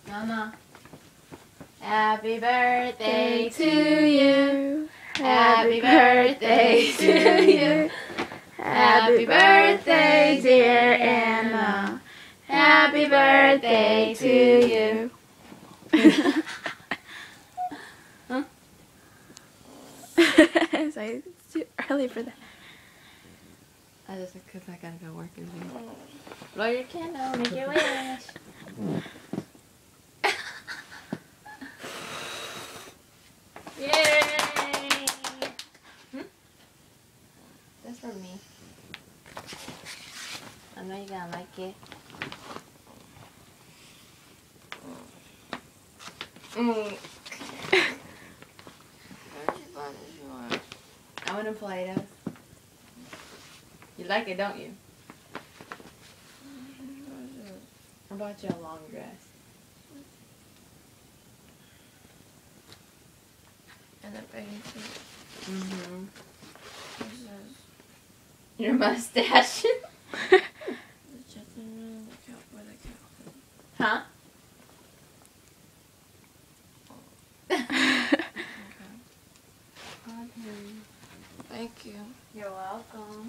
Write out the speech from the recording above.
Mama. Happy birthday to you. Happy birthday to you. Happy birthday, dear Emma. Happy birthday to you. Huh? Sorry, it's too early for that. I just because I gotta go work in a minute. Blow your candle, make your wish. Yay! That's for me. I know you're gonna like it. I want to play those. You like it, don't you? I bought you a long dress. And a bathing suit. Mm-hmm. This is Your mustache. the chicken room, the cowboy, the cow. Huh? Okay. Thank you. You're welcome.